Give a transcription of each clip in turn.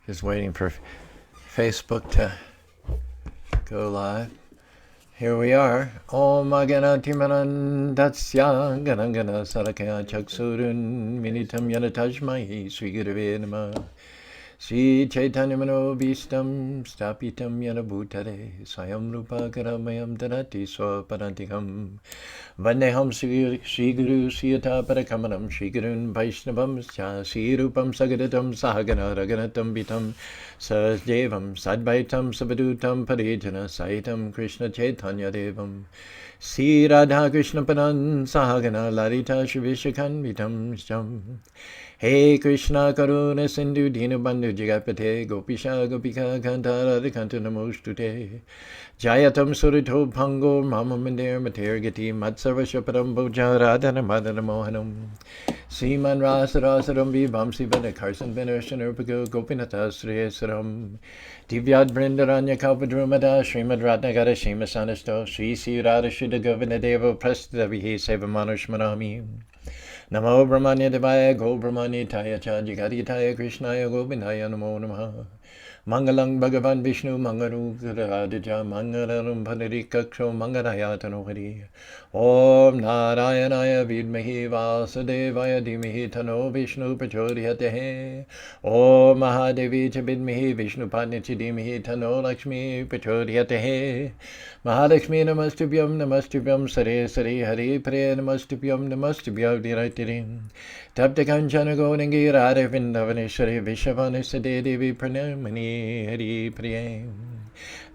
Just waiting for Facebook to go live. Here we are. Om Ganati Manandatsya Ganangana Sarakaya Chaksurun Minitam Yanatajmahi Sri Gurave Namah Sri Chaitanya Mano Bhistam Stapitam Yanabhutare Swayam Rupa Karamayam Danati Swaparantikam Vandeham Sri Guru Siyata Parakamanam Sri Gurun Vaishnavam Sri Rupam Sagadatam Sahagana Raganatam Vitam Sajdevam Sadvaitam Sabadutam Parijana Saitam Krishna Chaitanya Devam Sri Radha Krishna Panan Sahagana Larita Shivishakhan Vitam Sham Hey Krishna Karuna Sindhu Dinabandhu Jagapate Gopisha Gopika Kanta Radhikanta Namostute Jayatam Surito Pango Mama Mandir Mater Gati Matsava Shaparam Boja Radhana Madana Mohanam Seeman Rasa Rasaram Vivamsi Vada Karsan Venershan Urpago Gopinata Sriyasaram Divyad Brindaranya Kalpadrumada Srimad Ratnagara Shima Sanasto Sri Sri Radha Shuddha Govina Deva Prastadavihi Seva Manushmanami Namo Brahmanya Devaya Go Brahmanya Taya Cha Jagaditaya Krishnaya Govindaya Namo Namaha Mangalang Bhagavan Vishnu Mangaru Radhaja Mangalarum Padarikaksho Mangarayatano Hari Om Narayanaya Vidmahi Vasudevaya Dhimahi Tano Vishnu Prachodhyate Om Mahadevi Vidmahi Vishnu Padnichi Dhimahi Tano Lakshmi Prachodhyate Mahalakshmi Namastubhyam Sare Sare Hari Priya Namastubhyam Diratirim Tapta Kanchana Godangi Radha Vindavaneshwari Vishavanishade Devi Pranamani Hari Priya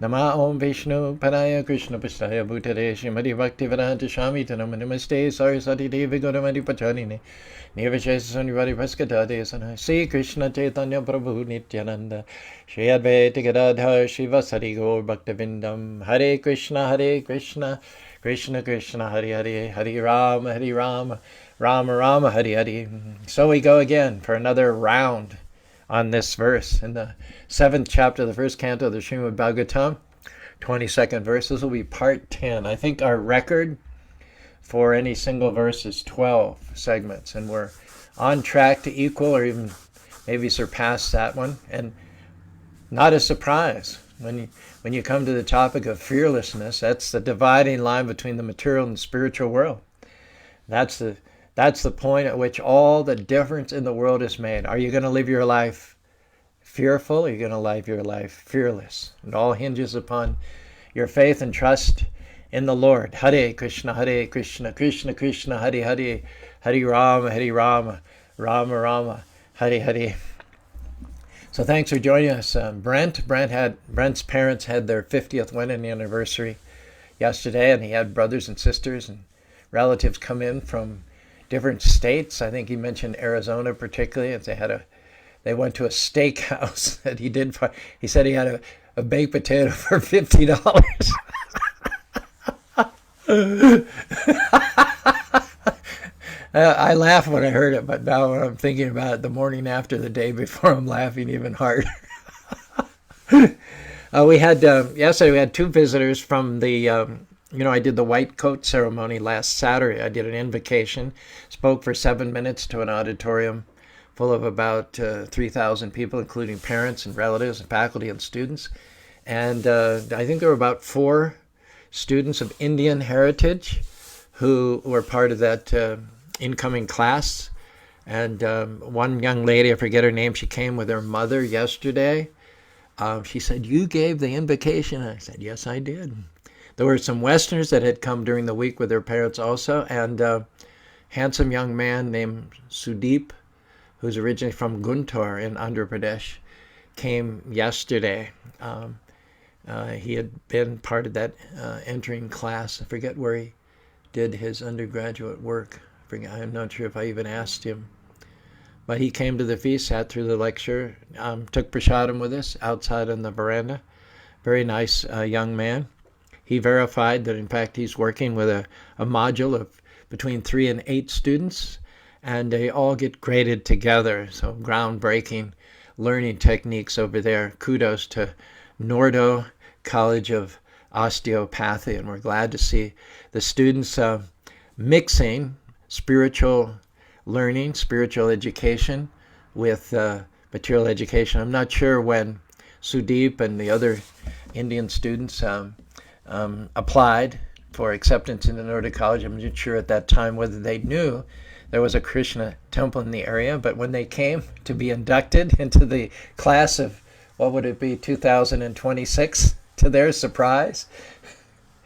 Nama Om Vishnu Padaya Krishna Pastaya Bhutare Shrimati Bhakti Vedanta Shami Tanam Namaste Sarasati Devi Gaudamati Pacharine Nirvashesa Sanivadi Paskata Desana Sri Krishna Chaitanya Prabhu Nityananda Shri Advaita Gadadhar Shiva Sari Gaur Bhaktivindam Hare Krishna Krishna Krishna Hare Hare Hare Rama Rama Rama Hare Hare. So we go again for another round on this verse in the 7th chapter of the first canto of the Srimad Bhagavatam, 22nd verse. This will be part 10. I think our record for any single verse is 12 segments, and we're on track to equal or even maybe surpass that one. And not a surprise when you come to the topic of fearlessness. That's the dividing line between the material and spiritual world. That's the point at which all the difference in the world is made. Are you going to live your life fearful, or are you going to live your life fearless? It all hinges upon your faith and trust in the Lord. Hare Krishna, Krishna Krishna, Hare Hare, Hare Rama, Rama Rama, Hare Hare. So thanks for joining us. Brent's parents had their 50th wedding anniversary yesterday, and he had brothers and sisters and relatives come in from different states. I think he mentioned Arizona particularly, as they went to a steakhouse that he said he had a baked potato for $50. I laughed when I heard it, but now when I'm thinking about it the morning after, the day before, I'm laughing even harder. Yesterday we had two visitors from the I did the white coat ceremony last Saturday. I did an invocation, spoke for 7 minutes to an auditorium full of about 3,000 people, including parents and relatives and faculty and students. And I think there were about 4 students of Indian heritage who were part of that incoming class. And one young lady, I forget her name, she came with her mother yesterday. She said, "You gave the invocation?" I said, "Yes, I did." There were some Westerners that had come during the week with their parents also, and a handsome young man named Sudeep, who's originally from Guntur in Andhra Pradesh, came yesterday. He had been part of that entering class. I forget where he did his undergraduate work. I'm not sure if I even asked him. But he came to the feast, sat through the lecture, took prasadam with us outside on the veranda. Very nice young man. He verified that, in fact, he's working with a module of between 3 and 8 students, and they all get graded together. So groundbreaking learning techniques over there. Kudos to Nordo College of Osteopathy, and we're glad to see the students mixing spiritual learning, spiritual education with material education. I'm not sure when Sudeep and the other Indian students applied for acceptance into Nordic College. I'm not sure at that time whether they knew there was a Krishna temple in the area, but when they came to be inducted into the class of, what would it be, 2026, to their surprise,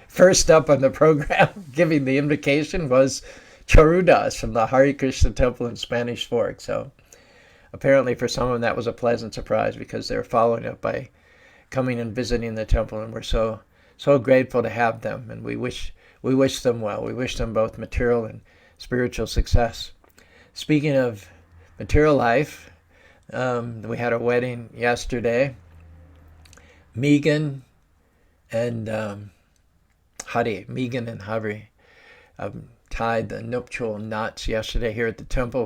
first up on the program giving the invocation was Charudas from the Hare Krishna temple in Spanish Fork. So apparently for some of them that was a pleasant surprise, because they're following up by coming and visiting the temple, and we're so grateful to have them, and we wish them well. We wish them both material and spiritual success. Speaking of material life, we had a wedding yesterday. Megan and Hari tied the nuptial knots yesterday here at the temple.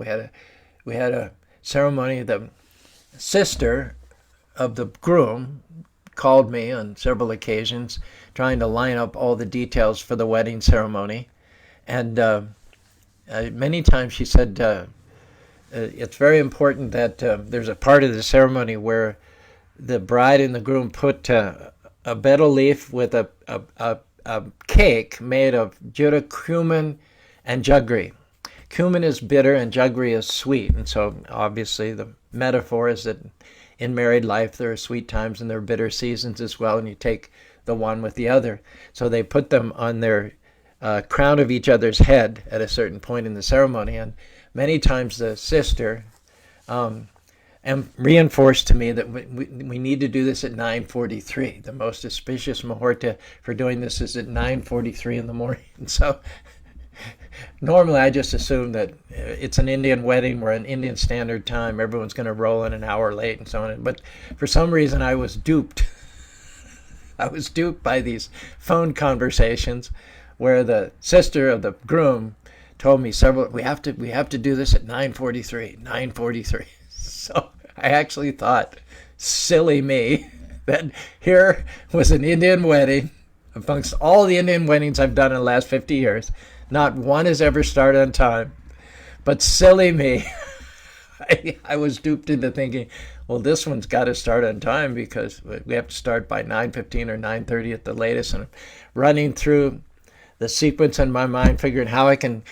We had a ceremony. The sister of the groom called me on several occasions trying to line up all the details for the wedding ceremony, and many times she said it's very important that there's a part of the ceremony where the bride and the groom put a betel leaf with a cake made of jura, cumin, and jaggery. Cumin is bitter and jaggery is sweet, and so obviously the metaphor is that in married life there are sweet times and there are bitter seasons as well, and you take the one with the other. So they put them on their crown of each other's head at a certain point in the ceremony, and many times the sister reinforced to me that we need to do this at 9:43. The most auspicious muhurta for doing this is at 9:43 in the morning. So normally I just assume that it's an Indian wedding, we're an Indian Standard Time, everyone's going to roll in an hour late and so on. But for some reason I was duped. I was duped by these phone conversations where the sister of the groom told me we have to do this at 9:43. So I actually thought, silly me, that here was an Indian wedding. Amongst all the Indian weddings I've done in the last 50 years, not one has ever started on time. But silly me, I was duped into thinking, well, this one's got to start on time because we have to start by 9:15 or 9:30 at the latest. And I'm running through the sequence in my mind, figuring how I can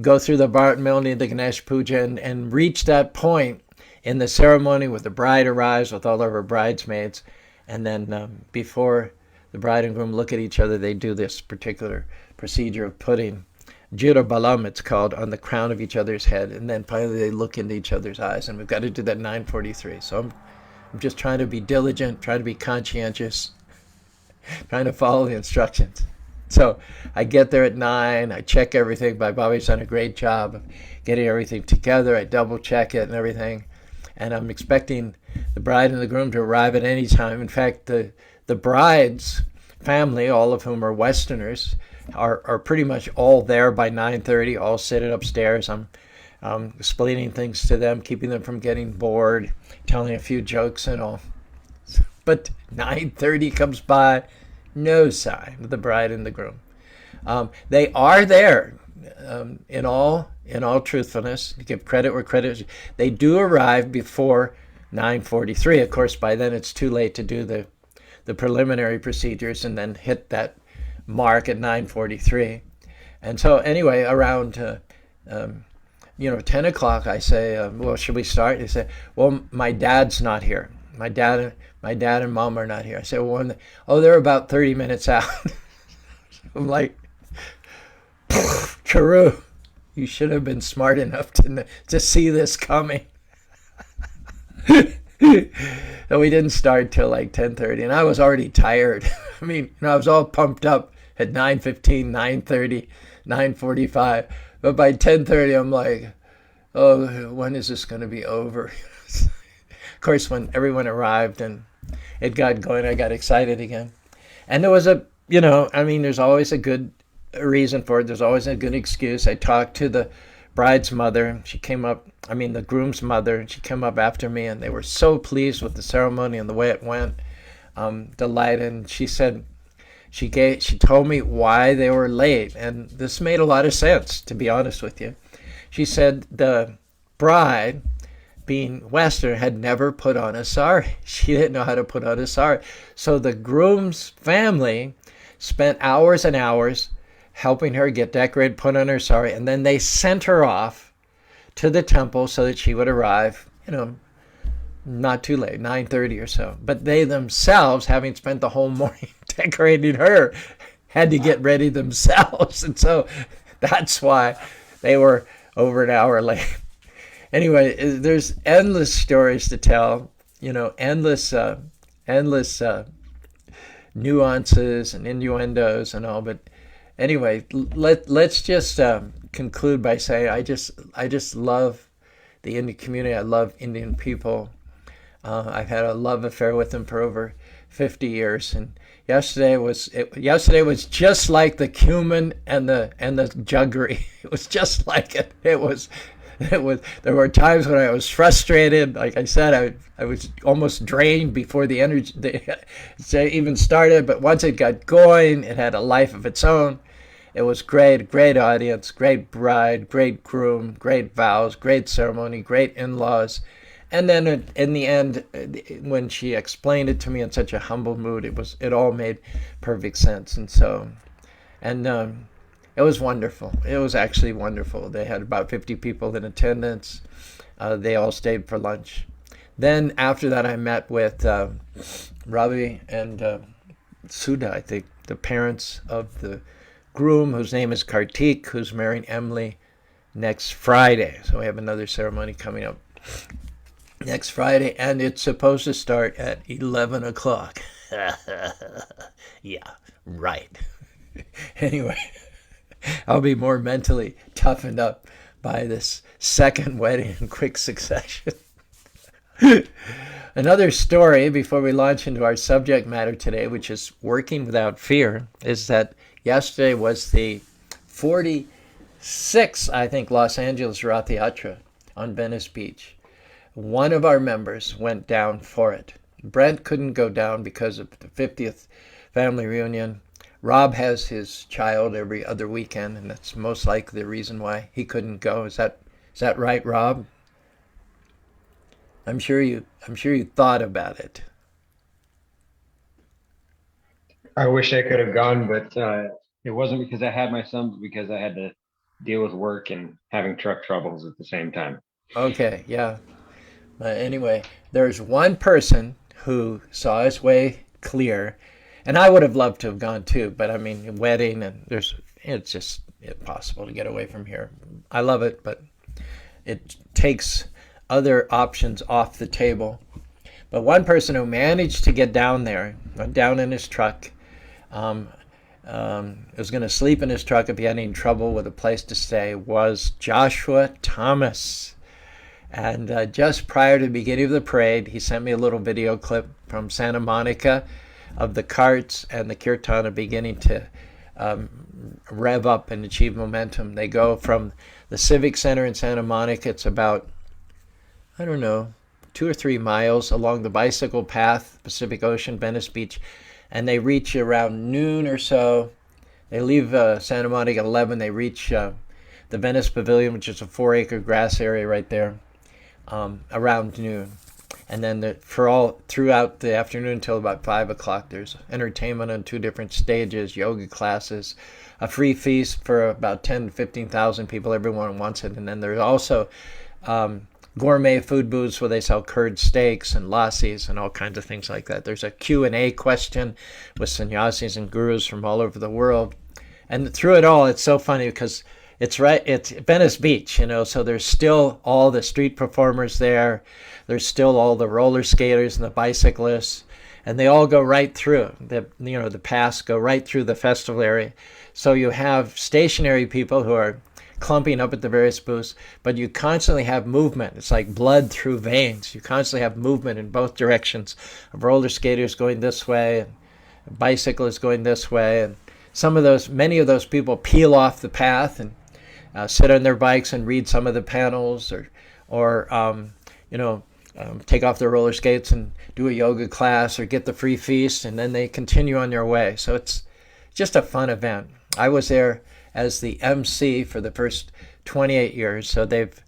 go through the Bharat Milni, the Ganesh Puja, and reach that point in the ceremony where the bride arrives with all of her bridesmaids. And then before the bride and groom look at each other, they do this particular procedure of putting Jira Balam, it's called, on the crown of each other's head. And then finally they look into each other's eyes. And we've got to do that 9:43. So I'm just trying to be diligent, trying to be conscientious, trying to follow the instructions. So I get there at 9, I check everything. My Bobby's done a great job of getting everything together. I double check it and everything. And I'm expecting the bride and the groom to arrive at any time. In fact, the bride's family, all of whom are Westerners, are pretty much all there by 9:30, all seated upstairs. I'm explaining things to them, keeping them from getting bored, telling a few jokes and all. But 9:30 comes by, no sign of the bride and the groom. They are there, in all truthfulness, to give credit where credit is. They do arrive before 9:43. Of course, by then it's too late to do the preliminary procedures and then hit that mark at 9:43. And so anyway, around 10 o'clock, I say, well, should we start? They say, well, my dad's not here. My dad and mom are not here. I say, well, they're about 30 minutes out. I'm like, Charu, you should have been smart enough to see this coming. So we didn't start till like 10:30, and I was already tired. I mean, I was all pumped up at 9:15, 9:30, 9:45. But by 10:30, I'm like, oh, when is this going to be over? Of course, when everyone arrived and it got going, I got excited again. And there was there's always a good reason for it. There's always a good excuse. I talked to the bride's mother. She came up, the groom's mother, and she came up after me, and they were so pleased with the ceremony and the way it went, delighted. And she said, she told me why they were late, and this made a lot of sense, to be honest with you. She said the bride, being Western, had never put on a sari. She didn't know how to put on a sari. So the groom's family spent hours and hours helping her get decorated, put on her sari, and then they sent her off to the temple so that she would arrive, not too late, 9:30 or so. But they themselves, having spent the whole morning decorating her, had to get ready themselves. And so that's why they were over an hour late. Anyway, there's endless stories to tell, endless nuances and innuendos and all. But anyway, let's just conclude by saying I just love the Indian community. I love Indian people. I've had a love affair with them for over 50 years, and yesterday was just like the cumin and the jaggery. It was just like it. It was. There were times when I was frustrated. Like I said, I was almost drained before the energy even started. But once it got going, it had a life of its own. It was great audience, great bride, great groom, great vows, great ceremony, great in-laws. And then in the end, when she explained it to me in such a humble mood, it all made perfect sense. And it was wonderful. It was actually wonderful. They had about 50 people in attendance. They all stayed for lunch. Then after that, I met with Ravi and Sudha, I think, the parents of the groom, whose name is Kartik, who's marrying Emily next Friday. So we have another ceremony coming up next Friday, and it's supposed to start at 11 o'clock. Yeah, right. Anyway, I'll be more mentally toughened up by this second wedding in quick succession. Another story before we launch into our subject matter today, which is working without fear, is that yesterday was the 46th, I think, Los Angeles Rath Yatra on Venice Beach. One of our members went down for it. Brent couldn't go down because of the 50th family reunion. Rob has his child every other weekend, and that's most likely the reason why he couldn't go. Is that right, Rob? I'm sure you thought about it. I wish I could have gone, but it wasn't because I had my son, but because I had to deal with work and having truck troubles at the same time. Okay, yeah. Anyway, there's one person who saw his way clear, and I would have loved to have gone too, but I mean, a wedding, and it's just impossible to get away from here. I love it, but it takes other options off the table. But one person who managed to get down there, went down in his truck, was going to sleep in his truck if he had any trouble with a place to stay, was Joshua Thomas. And just prior to the beginning of the parade, he sent me a little video clip from Santa Monica of the carts and the kirtana beginning to rev up and achieve momentum. They go from the Civic Center in Santa Monica. It's about, 2 or 3 miles along the bicycle path, Pacific Ocean, Venice Beach, and they reach around noon or so. They leave Santa Monica at 11. They reach the Venice Pavilion, which is a 4-acre grass area right there, around noon. And then throughout the afternoon until about 5 o'clock, there's entertainment on 2 different stages, yoga classes, a free feast for about 10 to 15,000 people. Everyone wants it. And then there's also gourmet food booths where they sell curd steaks and lassis and all kinds of things like that. There's a Q&A question with sannyasis and gurus from all over the world. And through it all, it's so funny because it's Venice Beach, so there's still all the street performers there. There's still all the roller skaters and the bicyclists, and they all go right through. The paths go right through the festival area. So you have stationary people who are clumping up at the various booths, but you constantly have movement. It's like blood through veins. You constantly have movement in both directions of roller skaters going this way and bicyclists going this way. And many of those people peel off the path and sit on their bikes and read some of the panels, or take off their roller skates and do a yoga class or get the free feast, and then they continue on their way. So it's just a fun event. I was there as the MC for the first 28 years, so they've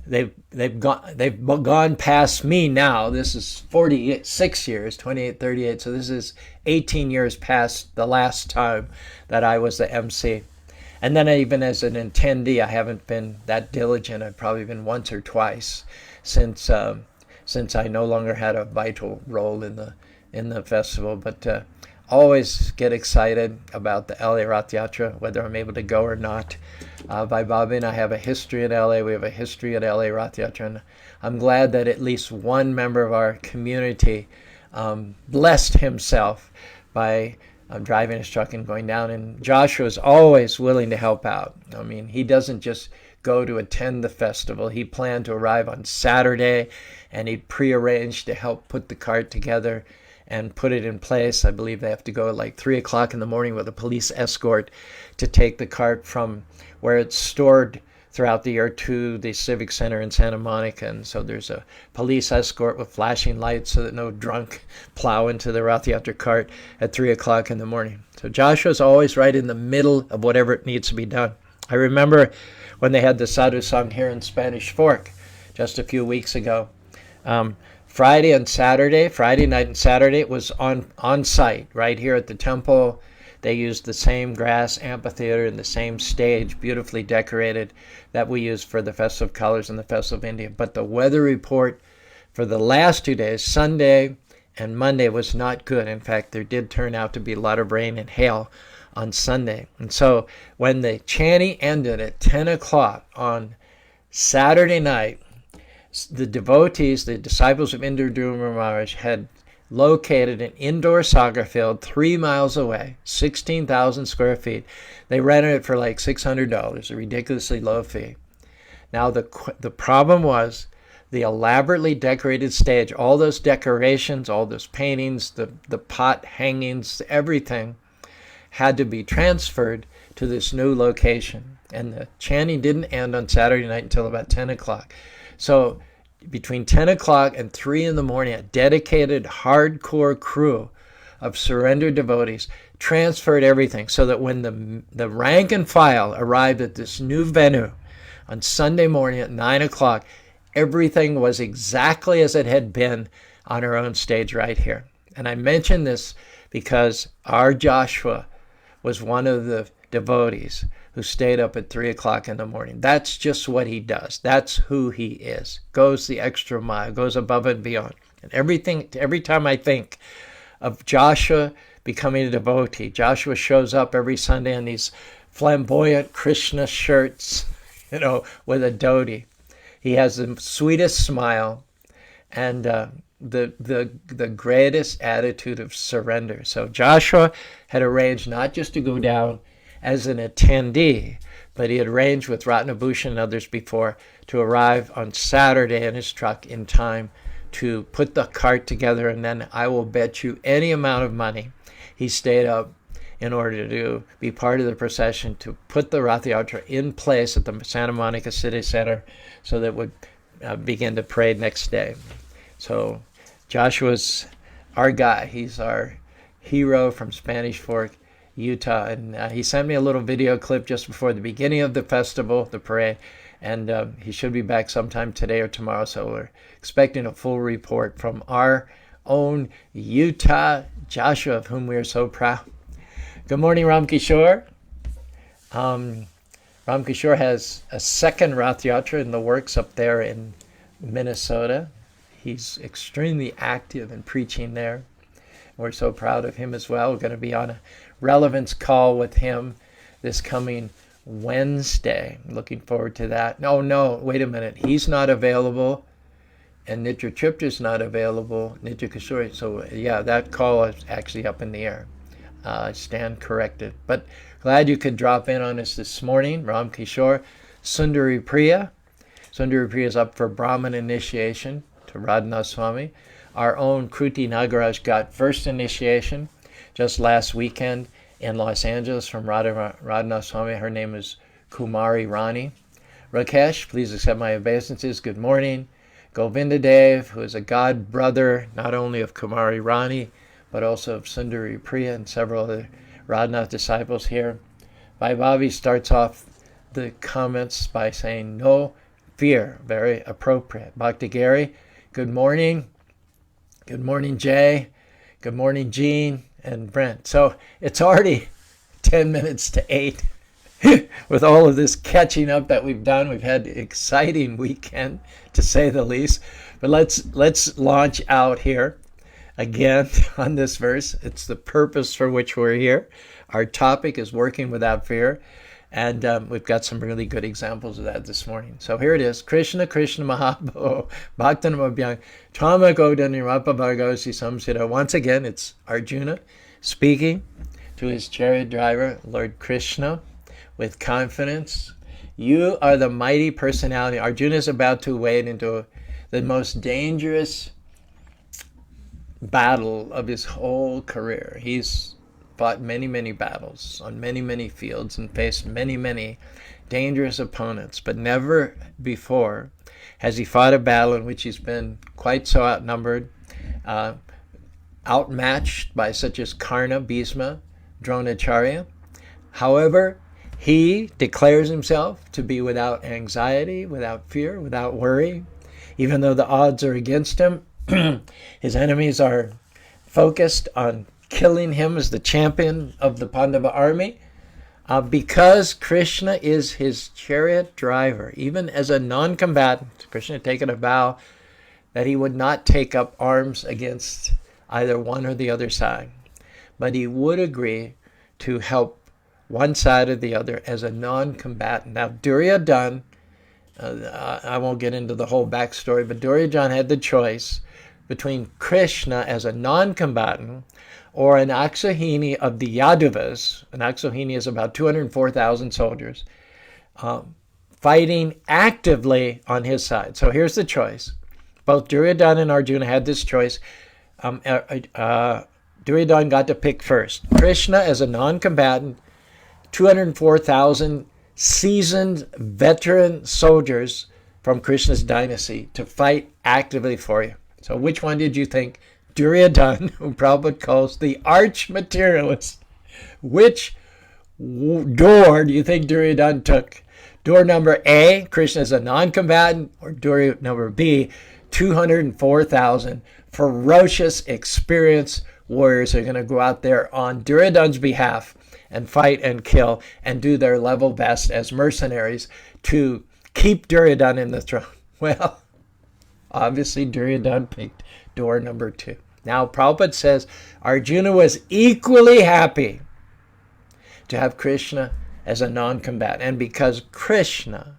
They've gone past me now. This is 46 years, 28, 38. So this is 18 years past the last time that I was the MC. And then even as an attendee, I haven't been that diligent. I've probably been once or twice since I no longer had a vital role in the festival. But always get excited about the LA Rath Yatra, whether I'm able to go or not. Vai Baba and I have a history at LA. We have a history at LA Rath Yatra. And I'm glad that at least one member of our community blessed himself by driving his truck and going down. And Joshua is always willing to help out. I mean, he doesn't just go to attend the festival. He planned to arrive on Saturday, and he prearranged to help put the cart together and put it in place. I believe they have to go at like 3 o'clock in the morning with a police escort to take the cart from where it's stored throughout the year to the Civic Center in Santa Monica. And so there's a police escort with flashing lights so that no drunk plow into the Rath Yatra cart at 3 o'clock in the morning. So Joshua's always right in the middle of whatever it needs to be done. I remember when they had the Sadhu Sangh here in Spanish Fork just a few weeks ago. Friday night and Saturday, it was on site right here at the temple. They used the same grass amphitheater and the same stage, beautifully decorated, that we used for the Festival of Colors and the Festival of India. But the weather report for the last 2 days, Sunday and Monday, was not good. In fact, there did turn out to be a lot of rain and hail on Sunday. And so when the chanting ended at 10 o'clock on Saturday night, the devotees, the disciples of Duryodhana Maharaj, had located an indoor soccer field 3 miles away, 16,000 square feet. They rented it for like $600, a ridiculously low fee. Now the problem was the elaborately decorated stage, all those decorations, all those paintings, the pot hangings, everything had to be transferred to this new location. And the chanting didn't end on Saturday night until about 10 o'clock. So between 10 o'clock and 3 in the morning, a dedicated, hardcore crew of surrendered devotees transferred everything so that when the rank and file arrived at this new venue on Sunday morning at 9 o'clock, everything was exactly as it had been on our own stage right here. And I mention this because our Joshua was one of the devotees who stayed up at 3 o'clock in the morning. That's just what he does. That's who he is. Goes the extra mile, goes above and beyond. And every time I think of Joshua becoming a devotee, Joshua shows up every Sunday in these flamboyant Krishna shirts, with a dhoti. He has the sweetest smile and the greatest attitude of surrender. So Joshua had arranged not just to go down as an attendee, but he had arranged with Ratnabhushan and others before to arrive on Saturday in his truck in time to put the cart together. And then I will bet you any amount of money he stayed up in order to be part of the procession to put the Rath Yatra in place at the Santa Monica City Center so that it would begin to pray next day. So Joshua's our guy. He's our hero from Spanish Fork, Utah, and he sent me a little video clip just before the beginning of the festival, the parade, and he should be back sometime today or tomorrow, so we're expecting a full report from our own Utah Joshua, of whom we are so proud. Good morning, Ram Kishore. Ram Kishore has a second Rath Yatra in the works up there in Minnesota. He's extremely active in preaching there. We're so proud of him as well. We're going to be on a relevance call with him this coming Wednesday. Looking forward to that. No, wait a minute. He's not available, and Nitya Tripta is not available. Nitya Kishore. So yeah, that call is actually up in the air. I stand corrected. But glad you could drop in on us this morning. Ram Kishore, Sundari Priya. Sundari Priya is up for Brahman initiation to Radhanath Swami. Our own Kruti Nagaraj got first initiation just last weekend in Los Angeles from Radhanath Swami. Her name is Kumari Rani. Rakesh, please accept my obeisances. Good morning. Govinda Dev, who is a god brother not only of Kumari Rani, but also of Sundari Priya and several other Radhanath disciples here. Vai Bhavi starts off the comments by saying, no fear. Very appropriate. Bhakti Gary, good morning. Good morning, Jay. Good morning, Jean and Brent. So it's already 10 minutes to 8. With all of this catching up that we've done, we've had an exciting weekend, to say the least. But let's launch out here again on this verse. It's the purpose for which we're here. Our topic is working without fear. And we've got some really good examples of that this morning. So here it is. Krishna, Krishna Mahabho, Bhaktanamabhyang, Chamagodhanirapabhargosi Samsita. Once again, it's Arjuna speaking to his chariot driver, Lord Krishna, with confidence. You are the mighty personality. Arjuna is about to wade into the most dangerous battle of his whole career. He's fought many, many battles on many, many fields and faced many, many dangerous opponents, but never before has he fought a battle in which he's been quite so outnumbered, outmatched by such as Karna, Bhisma, Dronacharya. However, he declares himself to be without anxiety, without fear, without worry, even though the odds are against him. His enemies are focused on killing him as the champion of the Pandava army, because Krishna is his chariot driver. Even as a non-combatant, Krishna had taken a vow that he would not take up arms against either one or the other side, but he would agree to help one side or the other as a non-combatant. Now, Duryodhan, I won't get into the whole backstory, but Duryodhan had the choice between Krishna as a non-combatant or an Akshahini of the Yadavas. An Akshahini is about 204,000 soldiers, fighting actively on his side. So here's the choice. Both Duryodhan and Arjuna had this choice. Duryodhan got to pick first. Krishna as a non-combatant, 204,000 seasoned veteran soldiers from Krishna's dynasty to fight actively for you. So which one did you think? Duryodhan, who Prabhupada calls the arch materialist. Which door do you think Duryodhan took? Door number A, Krishna is a non-combatant, or door number B, 204,000 ferocious, experienced warriors who are going to go out there on Duryodhan's behalf and fight and kill and do their level best as mercenaries to keep Duryodhan in the throne. Well, obviously Duryodhan picked door number 2. Now, Prabhupada says Arjuna was equally happy to have Krishna as a non-combatant. And because Krishna,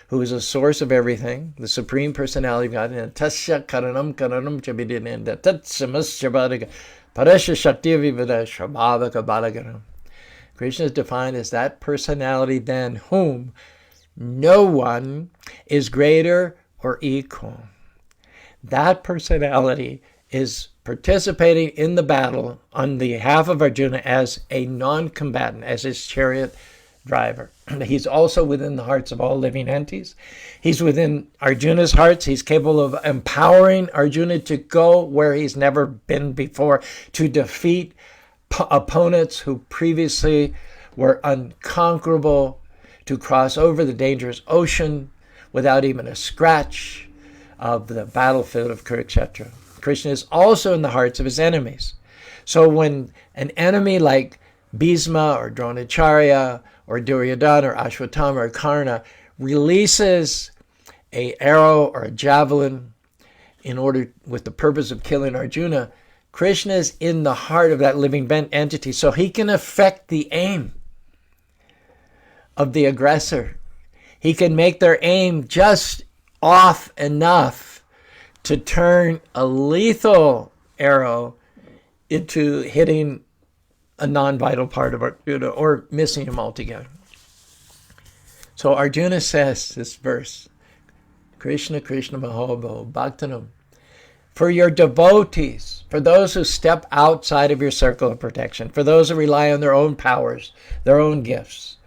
who is a source of everything, the Supreme Personality of God, and Tasya Karanam Karanam Chabidinenda Tatsamas Chabadaga Parasha Shakti Vivada Shabhavaka Balagaram. Krishna is defined as that personality than whom no one is greater or equal. That personality is participating in the battle on behalf of Arjuna as a non-combatant, as his chariot driver. He's also within the hearts of all living entities. He's within Arjuna's hearts. He's capable of empowering Arjuna to go where he's never been before, to defeat opponents who previously were unconquerable, to cross over the dangerous ocean without even a scratch of the battlefield of Kurukshetra. Krishna is also in the hearts of his enemies. So when an enemy like Bhisma or Dronacharya or Duryodhana or Ashwatthama or Karna releases an arrow or a javelin with the purpose of killing Arjuna, Krishna is in the heart of that living entity, so he can affect the aim of the aggressor. He can make their aim just off enough to turn a lethal arrow into hitting a non-vital part of Arjuna or missing him altogether. So Arjuna says this verse, Krishna, Krishna Mahabho, Bhaktanam, for your devotees, for those who step outside of your circle of protection, for those who rely on their own powers, their own gifts,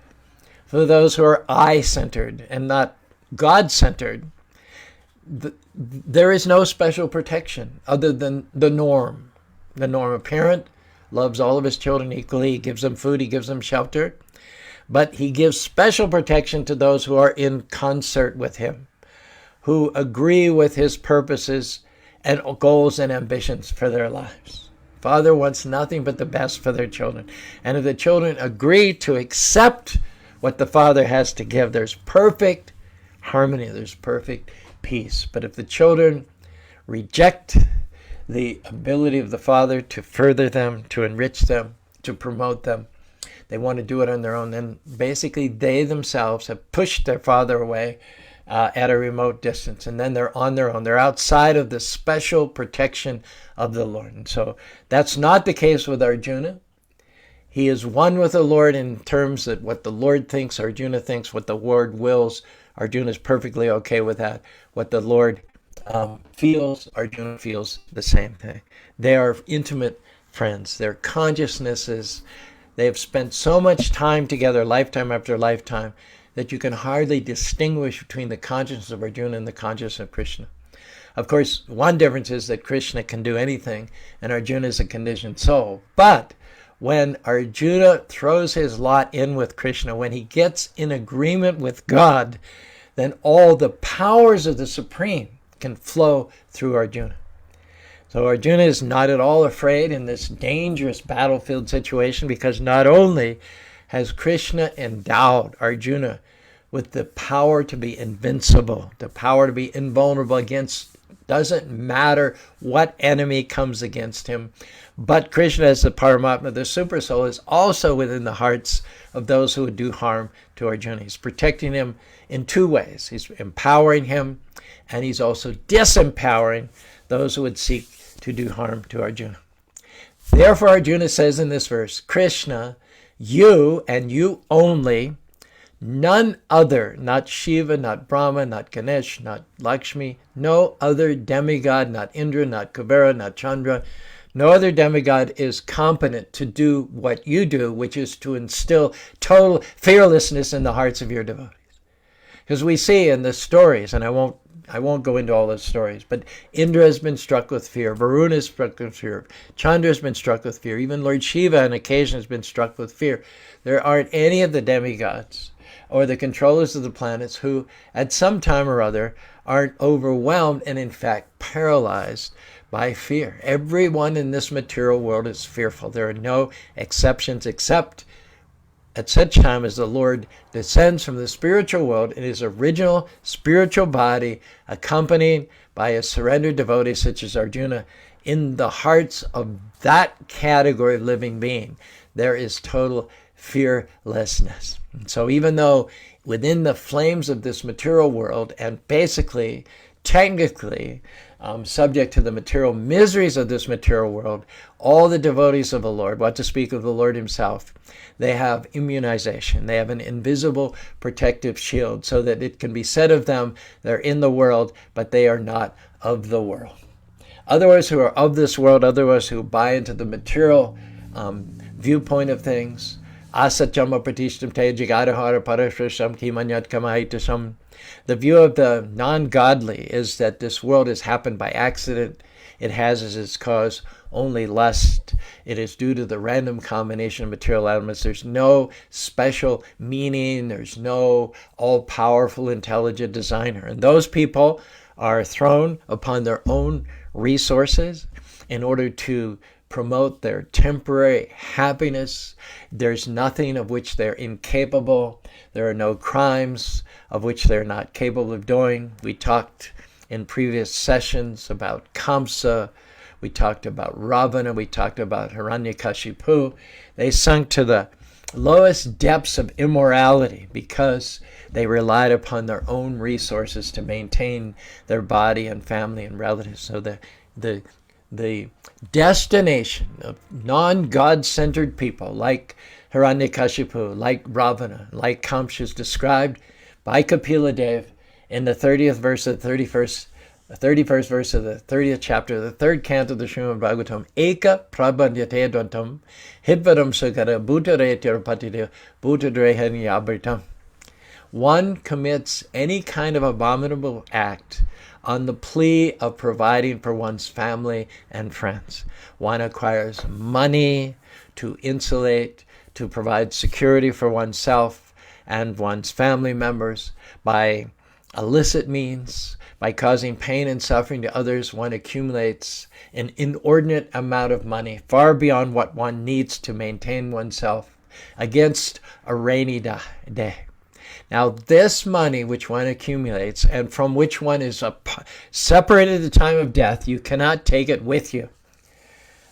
for those who are I-centered and not God-centered, there is no special protection other than the norm. The norm, a parent loves all of his children equally. He gives them food, he gives them shelter, but he gives special protection to those who are in concert with him, who agree with his purposes and goals and ambitions for their lives. Father wants nothing but the best for their children. And if the children agree to accept what the Father has to give, there's perfect harmony, there's perfect peace. But if the children reject the ability of the Father to further them, to enrich them, to promote them, they want to do it on their own, then basically they themselves have pushed their Father away at a remote distance, and then they're on their own. They're outside of the special protection of the Lord. And so that's not the case with Arjuna. He is one with the Lord in terms that what the Lord thinks, Arjuna thinks. What the Lord wills, Arjuna is perfectly okay with that. What the Lord feels, Arjuna feels the same thing. They are intimate friends. Their consciousnesses, they have spent so much time together, lifetime after lifetime, that you can hardly distinguish between the consciousness of Arjuna and the consciousness of Krishna. Of course, one difference is that Krishna can do anything, and Arjuna is a conditioned soul. But when Arjuna throws his lot in with Krishna, when he gets in agreement with God, then all the powers of the Supreme can flow through Arjuna. So Arjuna is not at all afraid in this dangerous battlefield situation, because not only has Krishna endowed Arjuna with the power to be invincible, the power to be invulnerable against, doesn't matter what enemy comes against him, but Krishna, as the Paramatma, the Super Soul, is also within the hearts of those who would do harm to Arjuna. He's protecting him in two ways. He's empowering him, and he's also disempowering those who would seek to do harm to Arjuna. Therefore, Arjuna says in this verse, Krishna, you and you only, none other, not Shiva, not Brahma, not Ganesh, not Lakshmi, no other demigod, not Indra, not Kubera, not Chandra, no other demigod is competent to do what you do, which is to instill total fearlessness in the hearts of your devotees. Because we see in the stories, and I won't go into all those stories, but Indra has been struck with fear, Varuna is struck with fear, Chandra has been struck with fear, even Lord Shiva on occasion has been struck with fear. There aren't any of the demigods or the controllers of the planets who at some time or other aren't overwhelmed and in fact paralyzed by fear. Everyone in this material world is fearful. There are no exceptions, except at such time as the Lord descends from the spiritual world in his original spiritual body, accompanied by a surrendered devotee such as Arjuna. In the hearts of that category of living being, there is total fearlessness. And so even though within the flames of this material world, and basically, technically, subject to the material miseries of this material world, all the devotees of the Lord, what to speak of the Lord himself, they have immunization. They have an invisible protective shield, so that it can be said of them, they're in the world, but they are not of the world. Others who are of this world, others who buy into the material viewpoint of things, asatyama pratishtam te jigadahara parashrisham kimanyat kamaitasam. The view of the non-godly is that this world has happened by accident. It has as its cause only lust. It is due to the random combination of material elements. There's no special meaning. There's no all-powerful, intelligent designer. And those people are thrown upon their own resources in order to promote their temporary happiness. There's nothing of which they're incapable. There are no crimes of which they're not capable of doing. We talked in previous sessions about Kamsa. We talked about Ravana. We talked about Hiranyakashipu. They sunk to the lowest depths of immorality because they relied upon their own resources to maintain their body and family and relatives. So the destination of non-God-centered people like Hiranyakashipu, like Ravana, like Kamsa is described by Kapila Dev in the 30th verse of the 31st verse of the 30th chapter of the 3rd canto of the Srimad Bhagavatam. Eka prabhandyate dvantam hidvaram sukara bhutaretyarpatide bhutadrehan yabritam. One commits any kind of abominable act on the plea of providing for one's family and friends. One acquires money to insulate, to provide security for oneself and one's family members by illicit means, by causing pain and suffering to others, one accumulates an inordinate amount of money, far beyond what one needs to maintain oneself against a rainy day. Now, this money which one accumulates and from which one is separated at the time of death, you cannot take it with you.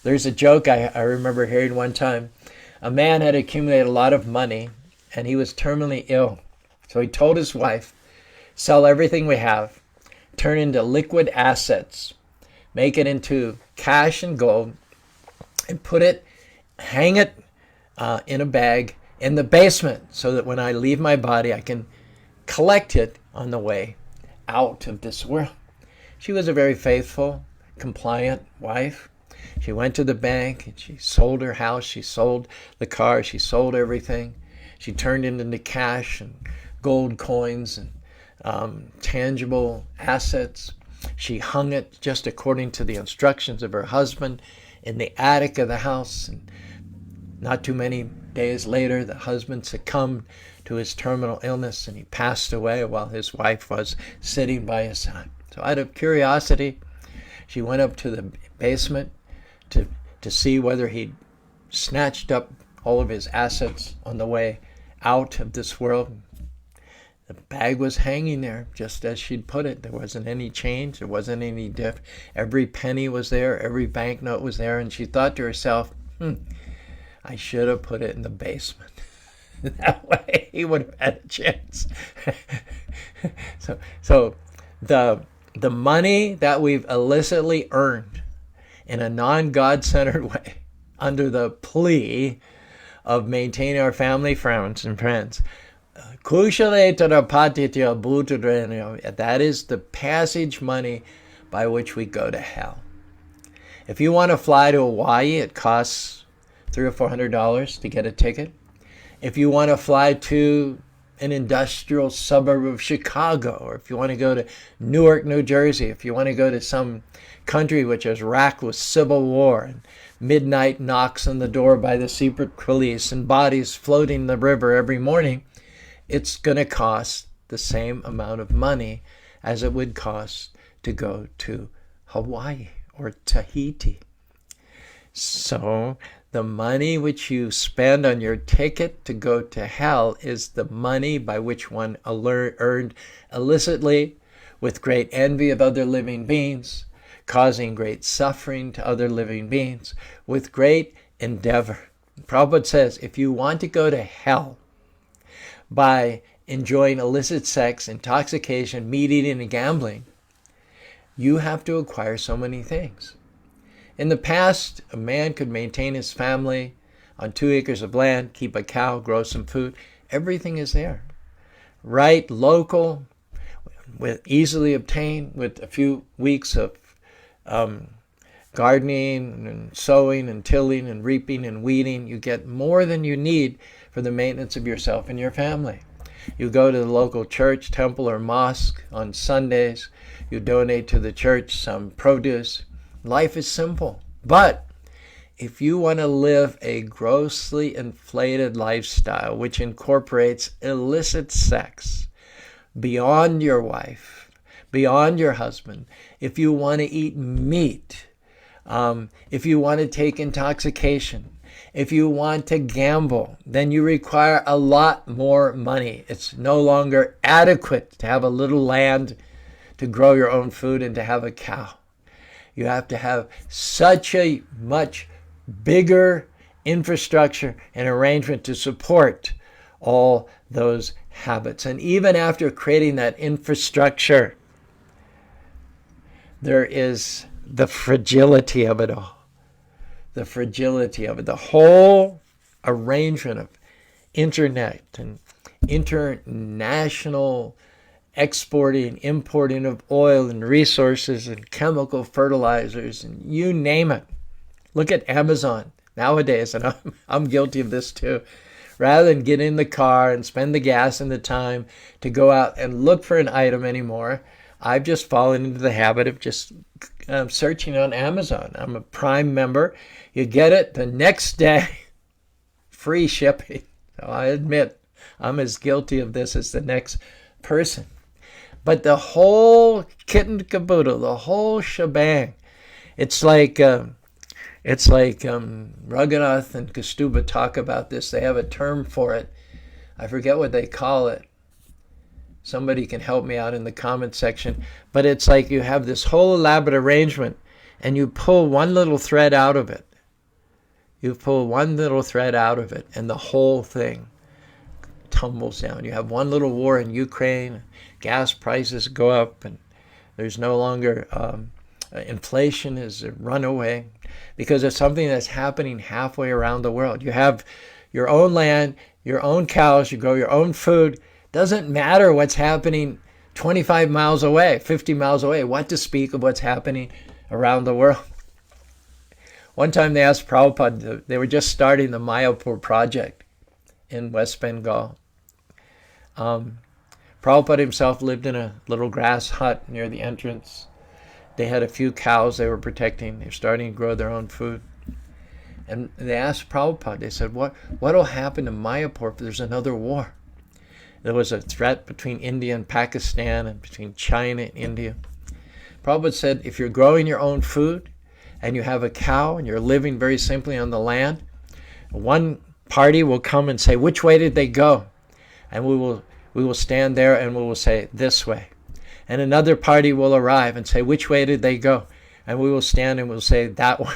There's a joke I remember hearing one time. A man had accumulated a lot of money and he was terminally ill. So he told his wife, sell everything we have, turn into liquid assets, make it into cash and gold, and hang it in a bag in the basement so that when I leave my body, I can collect it on the way out of this world. She was a very faithful, compliant wife. She went to the bank and she sold her house, she sold the car, she sold everything. She turned it into cash and gold coins and tangible assets. She hung it just according to the instructions of her husband in the attic of the house. And not too many days later, the husband succumbed to his terminal illness and he passed away while his wife was sitting by his side. So out of curiosity, she went up to the basement to see whether he'd snatched up all of his assets on the way out of this world. The bag was hanging there just as she'd put it. There wasn't any change. There wasn't any diff. Every penny was there. Every banknote was there. And she thought to herself, I should have put it in the basement. That way he would have had a chance. So the money that we've illicitly earned in a non-God-centered way under the plea of maintaining our family, friends, and friends, that is the passage money by which we go to hell. If you want to fly to Hawaii, it costs $300 or $400 to get a ticket. If you want to fly to an industrial suburb of Chicago, or if you want to go to Newark, New Jersey, if you want to go to some country which is racked with civil war and midnight knocks on the door by the secret police and bodies floating in the river every morning, it's going to cost the same amount of money as it would cost to go to Hawaii or Tahiti. So the money which you spend on your ticket to go to hell is the money by which one earned illicitly with great envy of other living beings, causing great suffering to other living beings, with great endeavor. Prabhupada says, if you want to go to hell by enjoying illicit sex, intoxication, meat eating, and gambling, you have to acquire so many things. In the past, a man could maintain his family on 2 acres of land, keep a cow, grow some food. Everything is there. Right, local, easily obtained with a few weeks of gardening and sowing and tilling and reaping and weeding. You get more than you need for the maintenance of yourself and your family. You go to the local church, temple, or mosque on Sundays. You donate to the church some produce. Life is simple. But if you want to live a grossly inflated lifestyle which incorporates illicit sex beyond your wife, beyond your husband, if you want to eat meat, if you want to take intoxication, if you want to gamble, then you require a lot more money. It's no longer adequate to have a little land to grow your own food and to have a cow. You have to have such a much bigger infrastructure and arrangement to support all those habits. And even after creating that infrastructure, there is the fragility of it all. The fragility of it. The whole arrangement of internet and international exporting, importing of oil and resources and chemical fertilizers and you name it. Look at Amazon nowadays, and I'm guilty of this too. Rather than get in the car and spend the gas and the time to go out and look for an item anymore, I've just fallen into the habit of just searching on Amazon. I'm a Prime member. You get it the next day, free shipping. So I admit I'm as guilty of this as the next person. But the whole kit and caboodle, the whole shebang, it's like Raghunath and Kastuba talk about this. They have a term for it. I forget what they call it. Somebody can help me out in the comment section. But it's like you have this whole elaborate arrangement and you pull one little thread out of it. You pull one little thread out of it and the whole thing tumbles down. You have one little war in Ukraine, gas prices go up, and there's no longer inflation is a runaway because of something that's happening halfway around the world. You have your own land, your own cows, you grow your own food. Doesn't matter what's happening 25 miles away, 50 miles away, what to speak of what's happening around the world. One time they asked Prabhupada, they were just starting the Mayapur project in West Bengal. Prabhupada himself lived in a little grass hut near the entrance. They had a few cows they were protecting. They were starting to grow their own food. And they asked Prabhupada, they said, what will happen to Mayapur if there's another war? There was a threat between India and Pakistan and between China and India. Prabhupada said, if you're growing your own food and you have a cow and you're living very simply on the land, one party will come and say, which way did they go? And we will stand there and we will say, this way. And another party will arrive and say, which way did they go? And we will stand and we'll say, that way.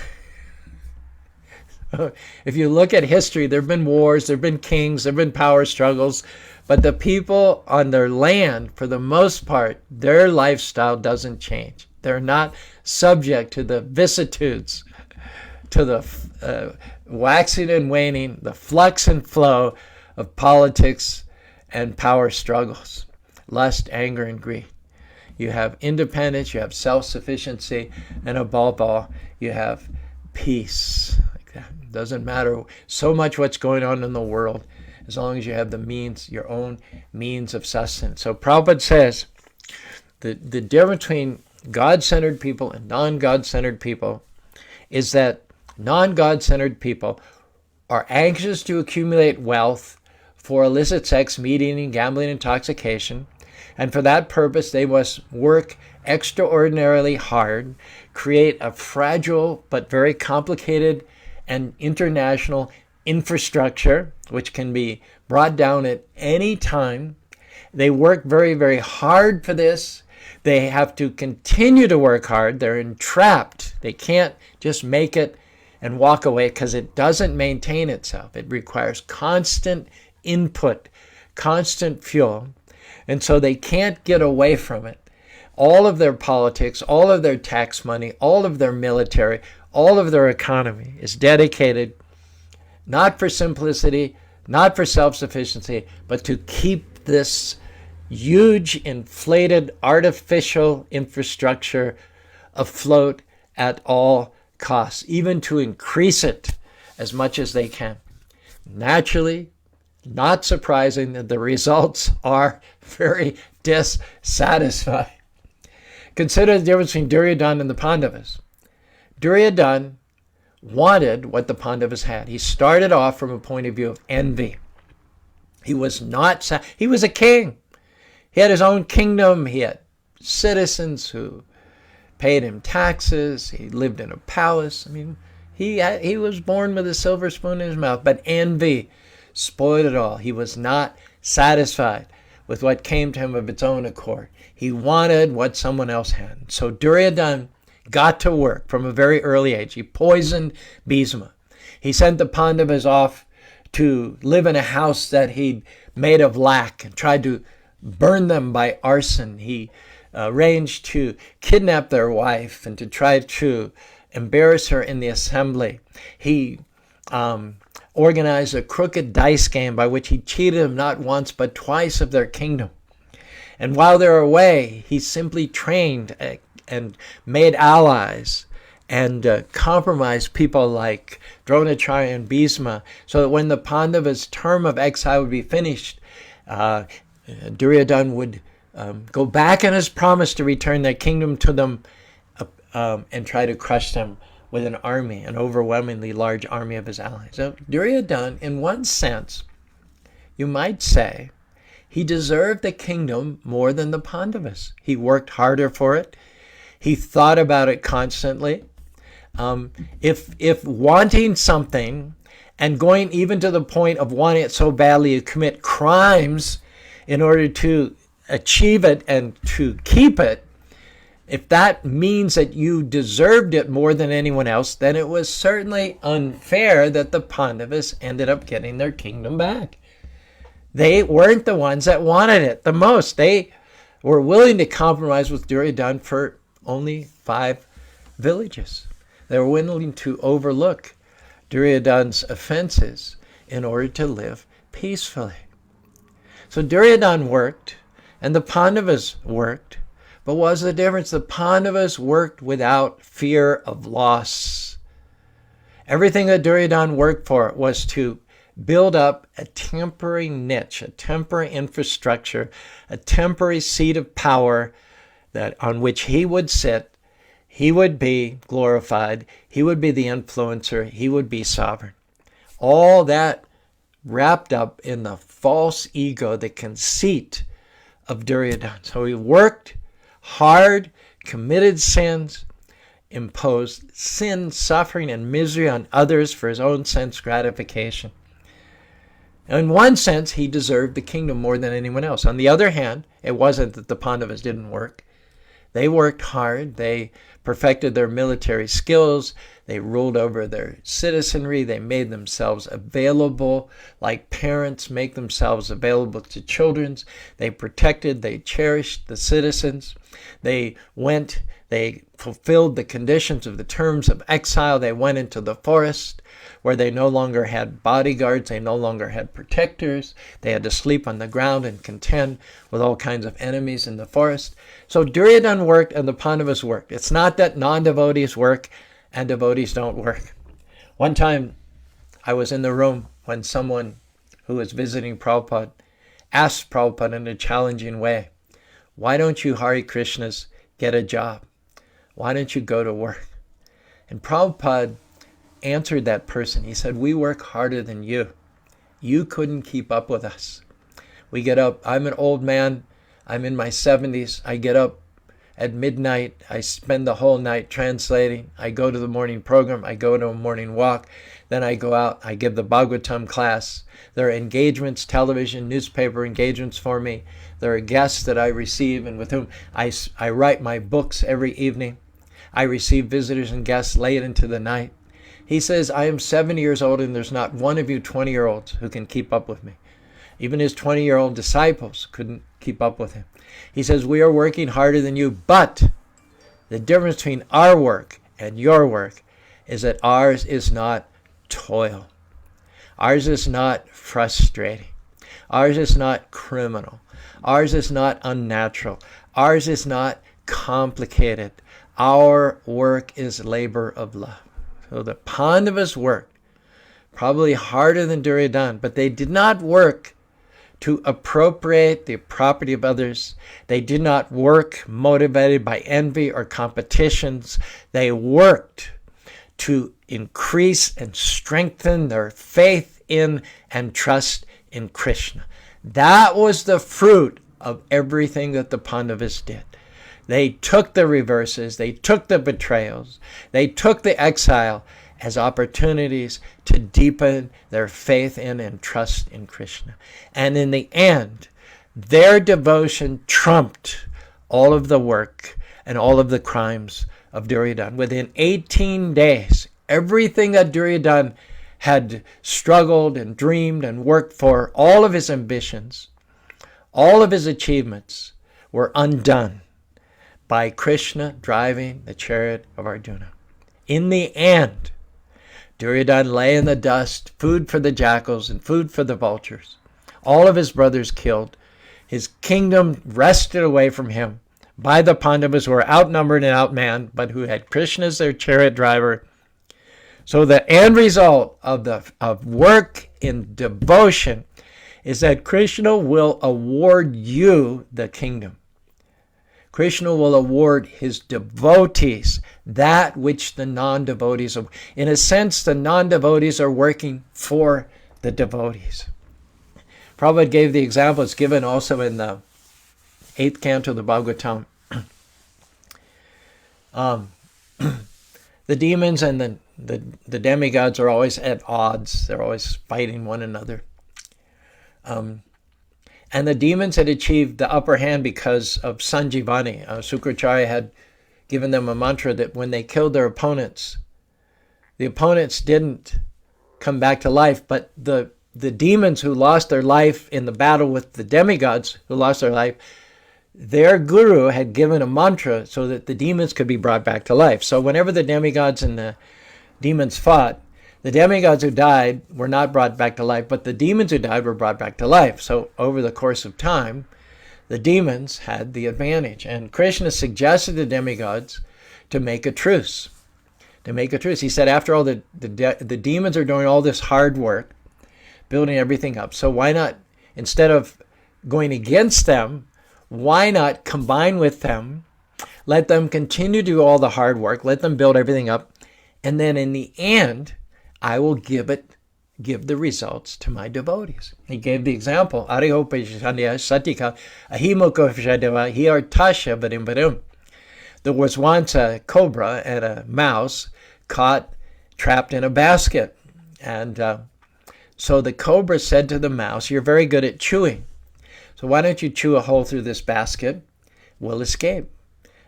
If you look at history, there have been wars, there have been kings, there have been power struggles, but the people on their land, for the most part, their lifestyle doesn't change. They're not subject to the vicissitudes, to the waxing and waning, the flux and flow of politics and power struggles, lust, anger, and greed. You have independence, you have self-sufficiency, and above all, you have peace. Like that. It doesn't matter so much what's going on in the world, as long as you have the means, your own means of sustenance. So Prabhupada says the difference between God-centered people and non-God-centered people is that non-God-centered people are anxious to accumulate wealth for illicit sex, meat eating, gambling, intoxication, and for that purpose they must work extraordinarily hard, create a fragile but very complicated and international infrastructure which can be brought down at any time. They work very, very hard for this. They have to continue to work hard. They're entrapped. They can't just make it and walk away because it doesn't maintain itself. It requires constant input, constant fuel. And so they can't get away from it. All of their politics, all of their tax money, all of their military, all of their economy is dedicated not for simplicity, not for self-sufficiency, but to keep this huge, inflated, artificial infrastructure afloat at all costs, even to increase it as much as they can. Naturally, not surprising that the results are very dissatisfying. Consider the difference between Duryodhan and the Pandavas. Duryodhan wanted what the Pandavas had. He started off from a point of view of envy. He was a king. He had his own kingdom. He had citizens who paid him taxes. He lived in a palace. I mean, he was born with a silver spoon in his mouth, but envy spoiled it all. He was not satisfied with what came to him of its own accord. He wanted what someone else had. So Duryodhan got to work from a very early age. He poisoned Bhisma. He sent the Pandavas off to live in a house that he'd made of lac and tried to burn them by arson. He arranged to kidnap their wife and to try to embarrass her in the assembly. He organized a crooked dice game by which he cheated them not once but twice of their kingdom. And while they were away, he simply trained and made allies and compromised people like Dronacharya and Bhisma, so that when the Pandavas' term of exile would be finished, Duryodhan would go back on his promise to return their kingdom to them and try to crush them with an army, an overwhelmingly large army of his allies. So Duryodhan, in one sense, you might say, He deserved the kingdom more than the Pandavas. He worked harder for it. He thought about it constantly. If wanting something and going even to the point of wanting it so badly you commit crimes in order to achieve it and to keep it, if that means that you deserved it more than anyone else, then it was certainly unfair that the Pandavas ended up getting their kingdom back. They weren't the ones that wanted it the most. They were willing to compromise with Duryodhan for only 5 villages. They were willing to overlook Duryodhan's offenses in order to live peacefully. So Duryodhan worked, and the Pandavas worked. But what was the difference? The Pandavas worked without fear of loss. Everything that Duryodhan worked for was to build up a temporary niche, a temporary infrastructure, a temporary seat of power that on which he would sit. He would be glorified. He would be the influencer. He would be sovereign. All that wrapped up in the false ego, the conceit of Duryodhan. So he worked hard, committed sins, imposed sin, suffering, and misery on others for his own sense gratification. In one sense, he deserved the kingdom more than anyone else. On the other hand, it wasn't that the Pandavas didn't work. They worked hard. They perfected their military skills. They ruled over their citizenry. They made themselves available like parents make themselves available to children. They protected, they cherished the citizens. They fulfilled the conditions of the terms of exile. They went into the forest where they no longer had bodyguards. They no longer had protectors. They had to sleep on the ground and contend with all kinds of enemies in the forest. So Duryodhan worked and the Pandavas worked. It's not that non-devotees work and devotees don't work. One time I was in the room when someone who was visiting Prabhupada asked Prabhupada in a challenging way, "Why don't you Hare Krishnas get a job? Why don't you go to work?" And Prabhupada answered that person. He said, "We work harder than you. You couldn't keep up with us. We get up. I'm an old man. I'm in my 70s. I get up at midnight. I spend the whole night translating. I go to the morning program. I go to a morning walk. Then I go out. I give the Bhagavatam class. There are engagements, television, newspaper engagements for me. There are guests that I receive and with whom I write my books every evening. I receive visitors and guests late into the night." He says, "I am 70 years old and there's not one of you 20-year-olds who can keep up with me. Even his 20-year-old disciples couldn't keep up with him." He says, "We are working harder than you, but the difference between our work and your work is that ours is not toil. Ours is not frustrating. Ours is not criminal. Ours is not unnatural. Ours is not complicated. Our work is labor of love." So the Pandavas worked probably harder than Duryodhan, but they did not work to appropriate the property of others. They did not work motivated by envy or competitions. They worked to increase and strengthen their faith in and trust in Krishna. That was the fruit of everything that the Pandavas did. They took the reverses, they took the betrayals, they took the exile as opportunities to deepen their faith in and trust in Krishna. And in the end, their devotion trumped all of the work and all of the crimes of Duryodhan. Within 18 days, everything that Duryodhan had struggled and dreamed and worked for, all of his ambitions, all of his achievements were undone by Krishna driving the chariot of Arjuna. In the end, Duryodhan lay in the dust, food for the jackals and food for the vultures. All of his brothers killed. His kingdom wrested away from him by the Pandavas, who were outnumbered and outmanned, but who had Krishna as their chariot driver. So the end result of work in devotion is that Krishna will award you the kingdom. Krishna will award his devotees that which the non-devotees are. In a sense, the non-devotees are working for the devotees. Prabhupada gave the example, it's given also in the 8th canto of the Bhagavatam. The demons and the demigods are always at odds. They're always fighting one another. And the demons had achieved the upper hand because of Sanjivani. Sukracharya had given them a mantra that when they killed their opponents, the opponents didn't come back to life, but the demons who lost their life in the battle with the demigods who lost their life, their guru had given a mantra so that the demons could be brought back to life. So whenever the demigods and the demons fought, the demigods who died were not brought back to life, but the demons who died were brought back to life. So over the course of time, the demons had the advantage. And Krishna suggested to the demigods to make a truce. He said, after all, the demons are doing all this hard work, building everything up. So why not, instead of going against them, why not combine with them, let them continue to do all the hard work, let them build everything up, and then in the end, I will give the results to my devotees. He gave the example, Arihopashanya Satika, Ahimokofshadeva, Hiartasha Vadim. There was once a cobra and a mouse trapped in a basket. And so the cobra said to the mouse, you're very good at chewing. So why don't you chew a hole through this basket? We'll escape.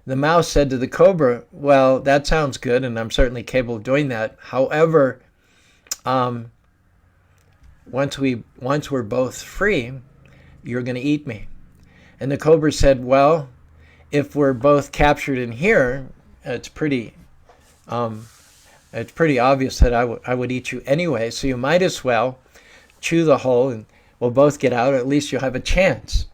The mouse said to the cobra, well, that sounds good, and I'm certainly capable of doing that. However, once we're both free, you're going to eat me. And the cobra said, well, if we're both captured in here, it's pretty obvious that I would eat you anyway, so you might as well chew the hole and we'll both get out, or at least you'll have a chance.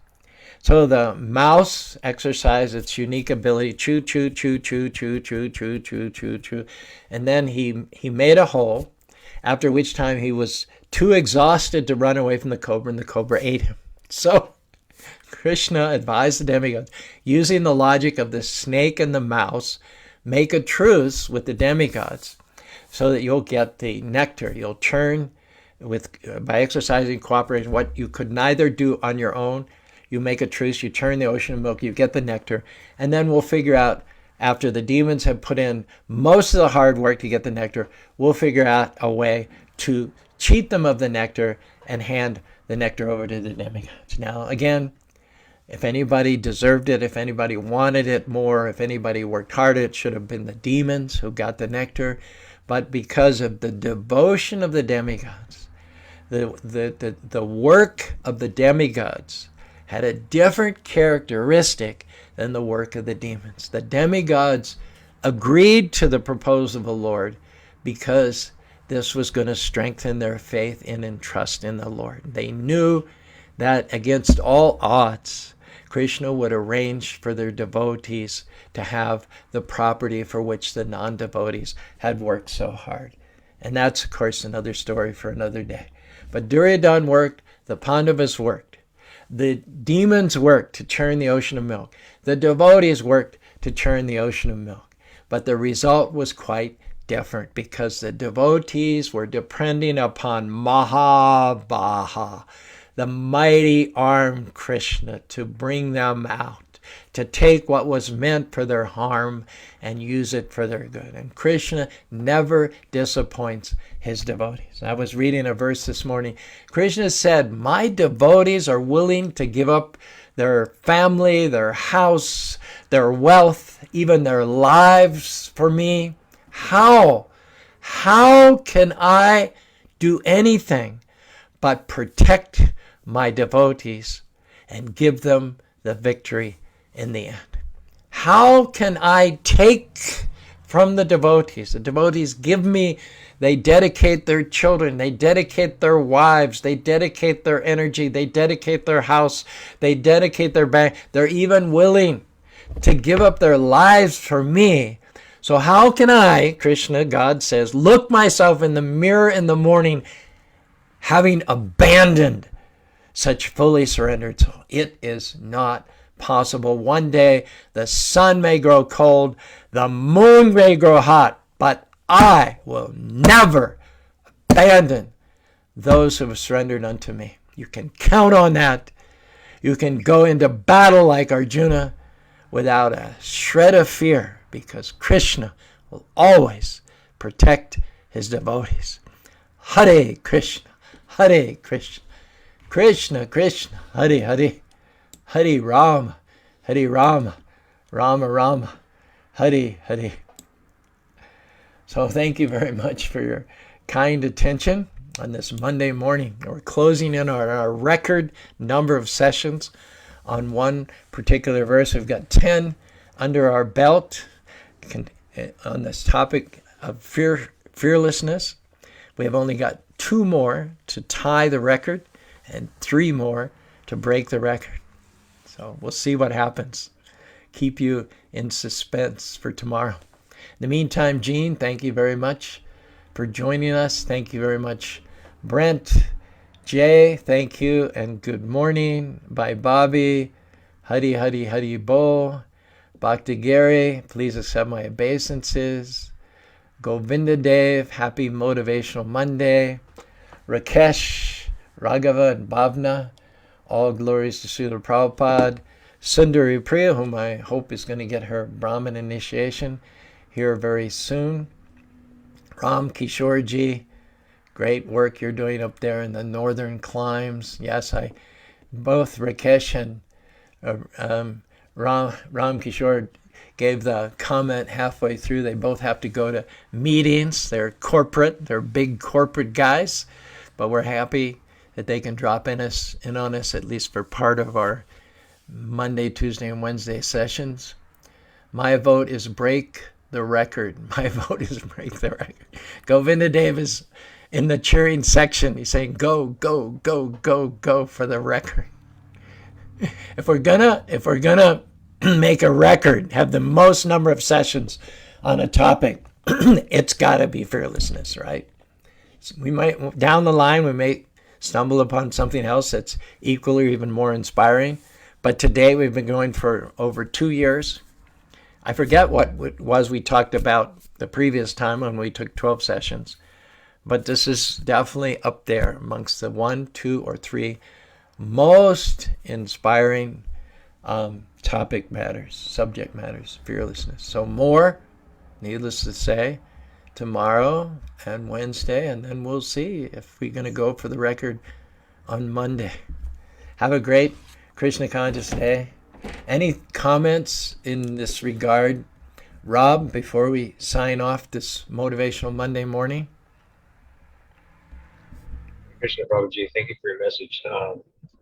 So the mouse exercised its unique ability, chew, chew, chew, chew, chew, chew, chew, chew, chew, chew. And then he made a hole, after which time he was too exhausted to run away from the cobra, and the cobra ate him. So Krishna advised the demigods, using the logic of the snake and the mouse, make a truce with the demigods so that you'll get the nectar. You'll churn by exercising cooperation what you could neither do on your own. You make a truce, you churn the ocean of milk, you get the nectar, and then we'll figure out, after the demons have put in most of the hard work to get the nectar, we'll figure out a way to cheat them of the nectar and hand the nectar over to the demigods. Now, again, if anybody deserved it, if anybody wanted it more, if anybody worked hard, it should have been the demons who got the nectar. But because of the devotion of the demigods, the work of the demigods had a different characteristic than the work of the demons. The demigods agreed to the proposal of the Lord because this was going to strengthen their faith in and trust in the Lord. They knew that against all odds, Krishna would arrange for their devotees to have the property for which the non-devotees had worked so hard. And that's, of course, another story for another day. But Duryodhan worked, the Pandavas worked. The demons worked to churn the ocean of milk. The devotees worked to churn the ocean of milk. But the result was quite different because the devotees were depending upon Mahabhaha, the mighty armed Krishna, to bring them out, to take what was meant for their harm and use it for their good. And Krishna never disappoints his devotees. I was reading a verse this morning. Krishna said, my devotees are willing to give up their family, their house, their wealth, even their lives for me. How can I do anything but protect my devotees and give them the victory in the end? How can I take from the devotees? The devotees give me, they dedicate their children, they dedicate their wives, they dedicate their energy, they dedicate their house, they dedicate their bank. They're even willing to give up their lives for me. So how can I, Krishna, God says, look myself in the mirror in the morning having abandoned such fully surrendered soul? It is not possible. One day the sun may grow cold, the moon may grow hot, but I will never abandon those who have surrendered unto me. You can count on that. You can go into battle like Arjuna without a shred of fear, because Krishna will always protect his devotees. Hare Krishna, Hare Krishna, Krishna Krishna, Hare Hare, Hare Rama, Hare Rama, Rama Rama, Hare Hare. So thank you very much for your kind attention on this Monday morning. We're closing in on our record number of sessions on one particular verse. We've got 10 under our belt on this topic of fearlessness. We have only got 2 more to tie the record and 3 more to break the record. So we'll see what happens. Keep you in suspense for tomorrow. In the meantime, Gene, thank you very much for joining us. Thank you very much, Brent. Jay, thank you, and good morning. Bye, Bobby. Hari Hari Hari Bo. Bhakti Gary, please accept my obeisances. Govinda Dev, happy Motivational Monday. Rakesh, Raghava, and Bhavna, all glories to Srila Prabhupada. Sundari Priya, whom I hope is going to get her Brahmin initiation here very soon. Ram Kishorji, great work you're doing up there in the northern climes. Yes, both Rakesh and Ram Kishore gave the comment halfway through. They both have to go to meetings. They're big corporate guys, but we're happy that they can drop in on us at least for part of our Monday, Tuesday, and Wednesday sessions. My vote is break the record. My vote is break the record. Govinda Dev is in the cheering section. He's saying, go, go, go, go, go for the record. If we're gonna make a record, have the most number of sessions on a topic, it's got to be fearlessness, right? So we might, down the line, we may stumble upon something else that's equally or even more inspiring. But today we've been going for over 2 years. I forget what it was we talked about the previous time when we took 12 sessions. But this is definitely up there amongst the 1, 2, or 3 most inspiring subject matters, fearlessness. So more, needless to say, tomorrow and Wednesday, and then we'll see if we're going to go for the record on Monday. Have a great Krishna Conscious Day. Any comments in this regard, Rob, before we sign off this Motivational Monday morning? Krishna Prabhuji, thank you for your message.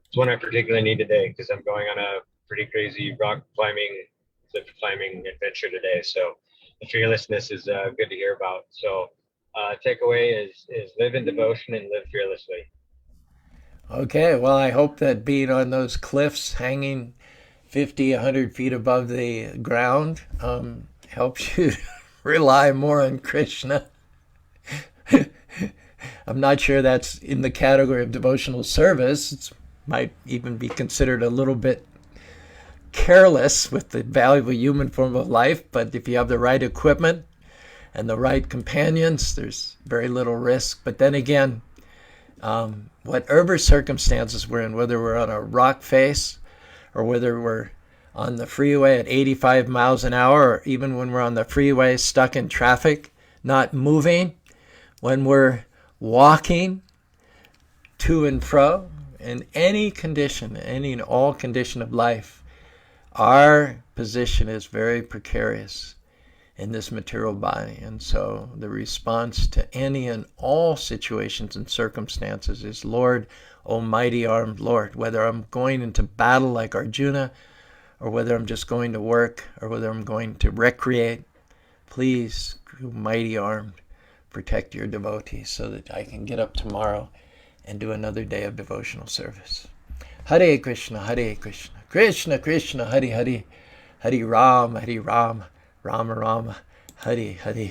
It's one I particularly need today because I'm going on a pretty crazy rock climbing, cliff climbing adventure today. So the fearlessness is good to hear about. So takeaway is live in devotion and live fearlessly. Okay, well, I hope that being on those cliffs hanging 50, 100 feet above the ground helps you rely more on Krishna. I'm not sure that's in the category of devotional service. It might even be considered a little bit careless with the valuable human form of life, but if you have the right equipment and the right companions, there's very little risk. But then again, whatever circumstances we're in, whether we're on a rock face or whether we're on the freeway at 85 miles an hour, or even when we're on the freeway stuck in traffic, not moving, when we're walking to and fro, in any condition, any and all condition of life, our position is very precarious in this material body. And so the response to any and all situations and circumstances is, Lord, Almighty Armed Lord, whether I'm going into battle like Arjuna, or whether I'm just going to work, or whether I'm going to recreate, please, mighty armed, protect your devotees so that I can get up tomorrow and do another day of devotional service. Hare Krishna, Krishna Krishna, Hare Hare, Hare Ram, Rama Rama, Hare Hare.